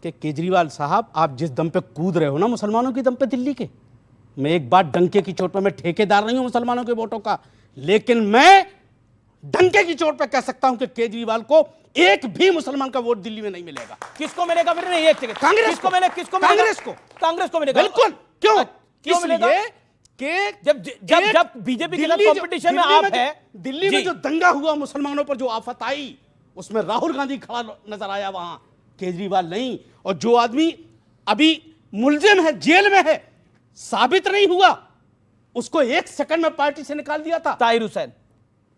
कि केजरीवाल साहब, आप जिस दम पे कूद रहे हो ना मुसलमानों की दम पे दिल्ली के, मैं एक बात डंके की चोट पे, मैं ठेकेदार नहीं हूं मुसलमानों के वोटों का, लेकिन मैं डंके की चोट पे कह सकता हूं कि केजरीवाल को एक भी मुसलमान का वोट दिल्ली में नहीं मिलेगा। किसको मिलेगा? फिर नहीं, एक सेकंड, कांग्रेस को मिलेगा। कांग्रेस को मिलेगा, बिल्कुल। क्यों मिलेगा? कि जब बीजेपी के साथ कंपटीशन में आप है, दिल्ली में जो दंगा हुआ मुसलमानों पर, जो आफत आई, उसमें राहुल गांधी खड़ा नजर आया वहां, केजरीवाल नहीं। और जो आदमी अभी मुल्जिम है, जेल में है, साबित नहीं हुआ, उसको 1 सेकंड में पार्टी से निकाल दिया था। ताहिर हुसैन,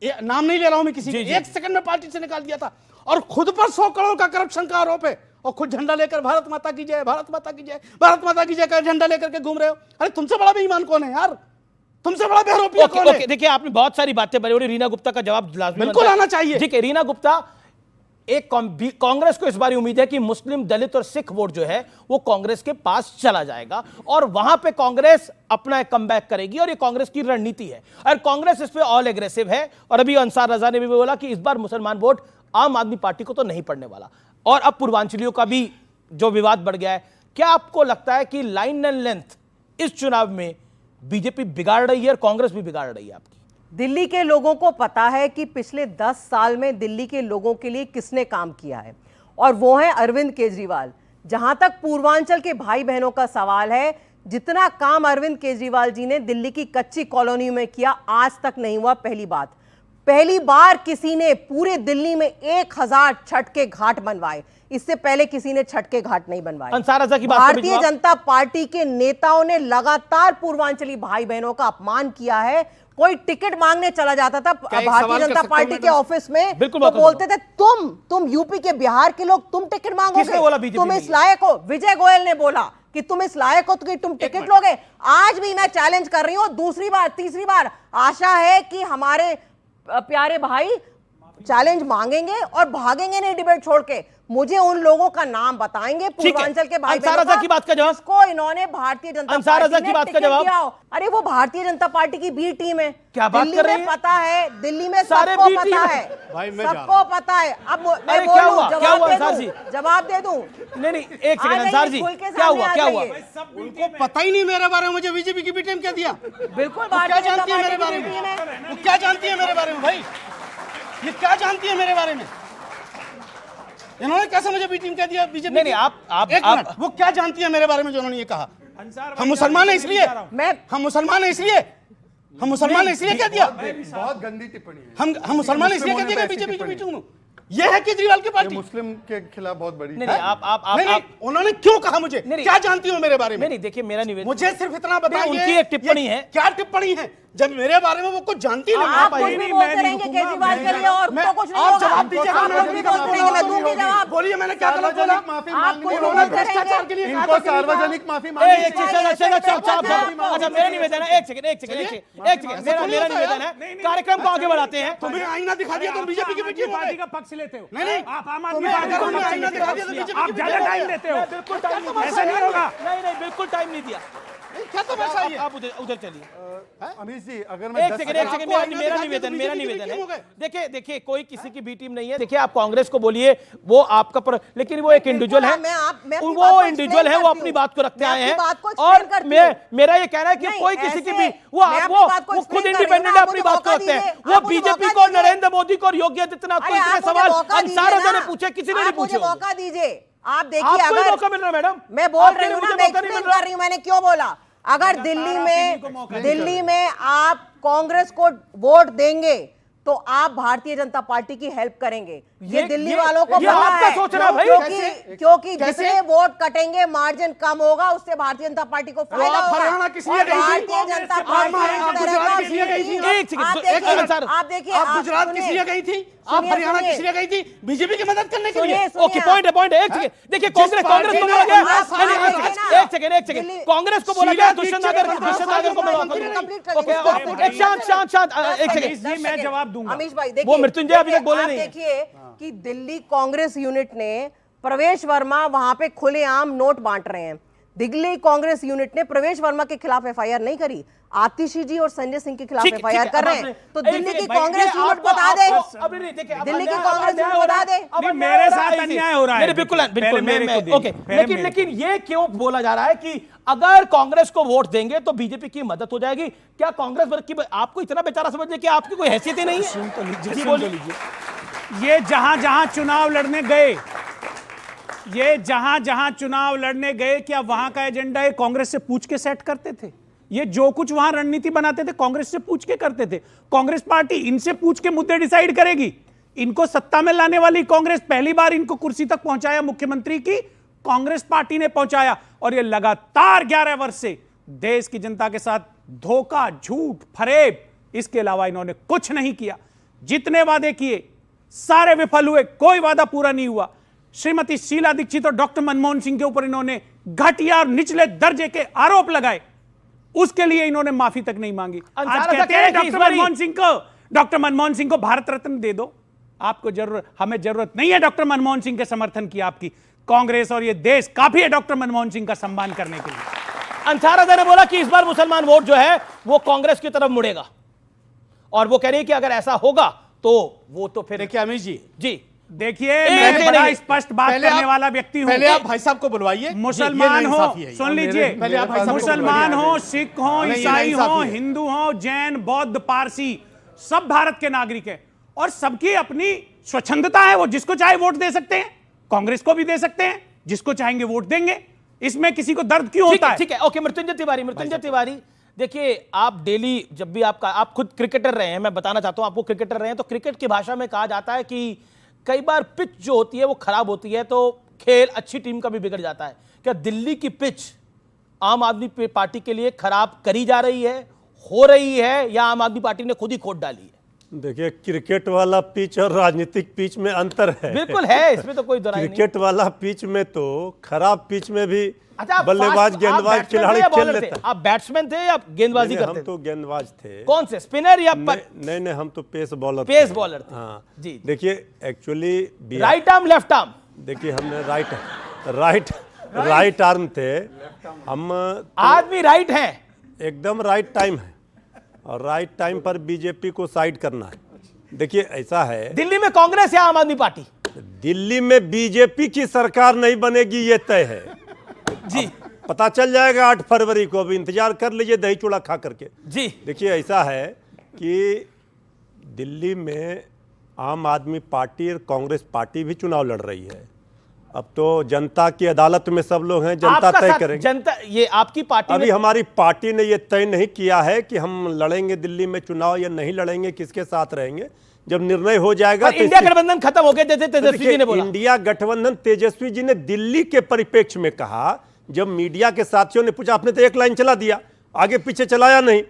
नाम नहीं ले रहा हूं मैं किसी का, 1 सेकंड में पार्टी से निकाल दिया था। और खुद पर 100 करोड़ का करप्शन का आरोप है, और खुद झंडा लेकर भारत माता की जय, भारत माता की जय, भारत माता की जय का झंडा लेकर के घूम रहे हो। अरे तुमसे बड़ा बेईमान कौन है यार? तुमसे बड़ा बेहरोपिया कौन है? देखिए आपने बहुत सारी बातें बोली, रीना गुप्ता का जवाब लाजमी बिल्कुल आना चाहिए। ठीक है, रीना गुप्ता, एक कांग्रेस को इस बार उम्मीद है कि मुस्लिम, दलित और सिख वोट जो है वो कांग्रेस के पास चला जाएगा और वहां पे कांग्रेस अपना एक कमबैक करेगी, और ये कांग्रेस की रणनीति है और कांग्रेस इस पे ऑल एग्रेसिव है। और अभी अंसार रजा ने भी बोला कि इस बार मुसलमान वोट आम आदमी पार्टी को तो नहीं पड़ने वाला। और अब पूर्वांचलियों का भी जो विवाद बढ़ गया है, क्या आपको लगता है कि लाइन एंड लेंथ इस चुनाव में बीजेपी बिगाड़ रही है और कांग्रेस भी बिगाड़ रही है? आपकी दिल्ली के लोगों को पता है कि पिछले 10 साल में दिल्ली के लोगों के लिए किसने काम किया है, और वो है अरविंद केजरीवाल। जहां तक पूर्वांचल के भाई बहनों का सवाल है, जितना काम अरविंद केजरीवाल जी ने दिल्ली की कच्ची कॉलोनी में किया, आज तक नहीं हुआ। पहली बार किसी ने पूरे दिल्ली में 1000 छठ के घाट बनवाए, इससे पहले किसी ने छठ के घाट नहीं बनवाए। अंसार रजा की बात, भारतीय जनता पार्टी के नेताओं ने लगातार पूर्वांचली भाई बहनों का अपमान किया है। कोई टिकट मांगने चला जाता था भारतीय जनता पार्टी के ऑफिस में, तो बोलते थे तुम यूपी के, बिहार के लोग, तुम टिकट मांगोगे, तुम इस लायक हो। विजय गोयल ने बोला कि तुम इस लायक हो कि तुम टिकट लोगे। आज भी मैं चैलेंज कर रही हूं, दूसरी बार तीसरी बार आशा है कि हमारे प्यारे भाई चैलेंज मांगेंगे और भागेंगे नहीं डिबेट छोड़ के। मुझे उन लोगों का नाम बताएंगे पूर्वांचल के भाई बहनों की बात का जवाब, को इन्होंने भारतीय जनता पार्टी की बात का जवाब। अरे वो भारतीय जनता पार्टी की बी टीम है, क्या बात कर रही है? पता है, दिल्ली में सबको पता है, सबको पता है। अब मैं बोलूं, जवाब दे दूं? नहीं, एक सेकंड अंसार जी, क्या हुआ? उनको पता ही नहीं मेरे बारे में, मुझे बीजेपी की बी टीम क्या दिया? बिल्कुल, क्या जानती है मेरे बारे में? वो क्या जानती है मेरे बारे में भाई? ये क्या जानती है मेरे बारे में? इन्होंने कैसे मुझे बी टीम कह दिया बीजेपी? नहीं, आप वो क्या जानती है मेरे बारे में जो उन्होंने ये कहा? हम मुसलमान हैं इसलिए, हम मुसलमान हैं इसलिए क्या दिया? बहुत गंदी टिप्पणी है। हम मुसलमान इसलिए क्या दिया बीजेपी की बी टीम? ये है केजरीवाल की पार्टी, मुस्लिम के खिलाफ बहुत बड़ी। नहीं, आप उन्होंने क्यों कहा मुझे? क्या जानती हो मेरे बारे में? नहीं, देखिए मेरा निवेदन, मुझे सिर्फ इतना बताइए, उनकी एक टिप्पणी है। क्या टिप्पणी है? जब मेरे बारे में वो कुछ जानती नहीं। आप कुछ भी बोलते रहेंगे केजरीवाल के लिए और तो कुछ नहीं होगा। आप जवाब दीजिएगा, मैं दूंगी जवाब। बोलिए मैंने क्या गलत बोला? उन्होंने भ्रष्टाचार के लिए इनको सार्वजनिक माफी मांगनी चाहिए। अच्छा मेरा निवेदन है, एक सेकंड, मेरा निवेदन है, कार्यक्रम को आगे बढ़ाते हैं। तुम्हें आईना दिखा दिया, तुम बीजेपी की पार्टी का पक्ष लेते हो। नहीं, आप आम आदमी पार्टी का पक्ष लेते हो। आप ज्यादा टाइम देते हो, बिल्कुल टाइम ऐसा नहीं होगा। नहीं, बिल्कुल टाइम नहीं दिया। क्या तमाशा है? आप उधर चलिए। अमीश जी, अगर मैं एक सेकंड, मेरा निवेदन है। देखिए कोई किसी की बी टीम नहीं है। देखिए आप कांग्रेस को बोलिए, वो आपका लेकिन वो एक इंडिविजुअल है, वो इंडिविजुअल है, वो अपनी बात को रखते आए हैं। और मेरा ये कहना है कि कोई किसी की भी, वो खुद इंडिपेंडेंट है, अपनी बात को रखते हैं। वो बीजेपी को, नरेंद्र मोदी को और योगी आदित्यनाथ को इतने सवाल अंसार रजा ने पूछे, किसी ने नहीं पूछे। मौका दीजिए, आप देखिए, अगर मौका मिल रहा है मैडम, मैं बोल रही हूँ ना, मैं एक्सप्लेन कर रही हूँ मैंने क्यों बोला। अगर दिल्ली में आप कांग्रेस को वोट देंगे तो आप भारतीय जनता पार्टी की हेल्प करेंगे। ये दिल्ली वालों को पता है, क्योंकि जितने वोट कटेंगे, मार्जिन कम होगा, उससे भारतीय जनता पार्टी को फायदा होगा। भारतीय जनता पार्टी आप देखिए, आप गुजरात किस लिए गई थी? आप हरियाणा किस लिए गई थी? बीजेपी की मदद करने के लिए। ओके, पॉइंट है। एक सेकंड, देखिए कांग्रेस को बोला गया, एक सेकंड, कांग्रेस को बोला गया दुष्यंत नागर को बोला। शांत, एक सेकंड, मैं जवाब दूंगा। अमीश भाई देखिए, वो मृत्युंजय अभी तक बोले नहीं। देखिए कि दिल्ली कांग्रेस यूनिट ने, प्रवेश वर्मा वहां पे खुलेआम नोट बांट रहे हैं। दिल्ली कांग्रेस यूनिट ने प्रवेश वर्मा के खिलाफ एफआईआर नहीं करी, आतिशी जी और संजय सिंह के खिलाफ एफआईआर कर रहे हैं। तो दिल्ली की कांग्रेस यूनिट बता दे, दिल्ली की कांग्रेस यूनिट बता दे। मेरे साथ अन्याय हो रहा है। बिल्कुल ओके, लेकिन ये क्यों बोला जा रहा है कि अगर कांग्रेस को वोट देंगे तो बीजेपी की मदद हो जाएगी? क्या कांग्रेस वर्ग की आपको इतना बेचारा समझिए कि आपकी कोई हैसियत ही नहीं है? सुन तो लीजिए, ये जहां जहां चुनाव लड़ने गए, ये जहां जहां चुनाव लड़ने गए, क्या वहां का एजेंडा ये कांग्रेस से पूछ के सेट करते थे? ये जो कुछ वहां रणनीति बनाते थे कांग्रेस से पूछ के करते थे। कांग्रेस पार्टी इनसे पूछ के मुद्दे डिसाइड करेगी। इनको सत्ता में लाने वाली कांग्रेस, पहली बार इनको कुर्सी तक पहुंचाया मुख्यमंत्री की कांग्रेस पार्टी ने पहुंचाया, और ये लगातार 11 वर्ष से देश की जनता के साथ धोखा, झूठ, फरेब, इसके अलावा इन्होंने कुछ नहीं किया। जितने वादे किए सारे विफल हुए, कोई वादा पूरा नहीं हुआ। श्रीमती शीला दीक्षित और डॉक्टर मनमोहन सिंह के ऊपर इन्होंने घटिया और निचले दर्जे के आरोप लगाए, उसके लिए इन्होंने माफी तक नहीं मांगी। आज कहते हैं डॉक्टर मनमोहन सिंह को भारत रत्न दे दो। आपको जरूरत, हमें जरूरत नहीं है डॉक्टर मनमोहन सिंह के समर्थन की। आपकी कांग्रेस और ये देश काफी है डॉक्टर मनमोहन सिंह का सम्मान करने के लिए। अंसारदा ने बोला कि इस बार मुसलमान वोट जो है वो कांग्रेस की तरफ मुड़ेगा, और वो कह रही है कि अगर ऐसा होगा तो वो तो फिर देखिए अमित जी, देखिए, मैं बड़ा स्पष्ट बात करने वाला व्यक्ति हूं। पहले आप भाई साहब को बुलवाइए। मुसलमान हो, सुन लीजिए, मुसलमान हो, सिख हो, ईसाई हो, हिंदू हो, जैन, बौद्ध, पारसी, सब भारत के नागरिक हैं और सबकी अपनी स्वच्छंदता है। वो जिसको चाहे वोट दे सकते हैं, कांग्रेस को भी दे सकते हैं, जिसको चाहेंगे वोट देंगे। इसमें किसी को दर्द क्यों होता है? ठीक है, ओके। मृत्युंजय तिवारी, देखिए, आप डेली जब भी आप खुद क्रिकेटर रहे हैं, मैं बताना चाहता हूं आपको, क्रिकेटर रहे हैं, तो क्रिकेट की भाषा में कहा जाता है कि कई बार पिच जो होती है वो खराब होती है तो खेल अच्छी टीम का भी बिगड़ जाता है। क्या दिल्ली की पिच आम आदमी पार्टी के लिए खराब करी जा रही है, हो रही है, या आम आदमी पार्टी ने खुद ही खोद डाली है? देखिए, क्रिकेट वाला पिच और राजनीतिक पिच में अंतर है। बिल्कुल है, इसमें तो कोई दो राय नहीं। क्रिकेट वाला पिच में तो खराब पिच में भी अच्छा, बल्लेबाज, गेंदबाज खिलाड़ी खेल लेते हैं। आप बैट्समैन थे या गेंदबाजी करते थे? हम तो गेंदबाज थे। कौन से, स्पिनर या नहीं, हम तो पेस बॉलर थे। हाँ जी, देखिए, actually right arm, left arm? देखिए, हमने राइट आर्म थे हम। आदमी राइट है, एकदम राइट टाइम है, और राइट टाइम पर बीजेपी को साइड करना है। देखिए, ऐसा है, दिल्ली में कांग्रेस या आम आदमी पार्टी? दिल्ली में बीजेपी की सरकार नहीं बनेगी, ये तय है जी। पता चल जाएगा 8 फरवरी को। अभी इंतजार कर लीजिए दही चूड़ा खा करके जी। देखिए, ऐसा है कि दिल्ली में आम आदमी पार्टी और कांग्रेस पार्टी भी चुनाव लड़ रही है। अब तो जनता की अदालत में सब लोग हैं, जनता तय करेंगे। जनता, ये आपकी पार्टी अभी हमारी पार्टी ने ये तय नहीं किया है कि हम लड़ेंगे दिल्ली में चुनाव या नहीं लड़ेंगे, किसके साथ रहेंगे। जब निर्णय हो जाएगा तो इंडिया गठबंधन खत्म हो गया, जैसे तेजस्वी जी ने बोला। इंडिया गठबंधन, तेजस्वी जी ने दिल्ली के परिप्रेक्ष्य में कहा। जब मीडिया के साथियों ने पूछा, आपने तो एक लाइन चला दिया, आगे पीछे चलाया नहीं।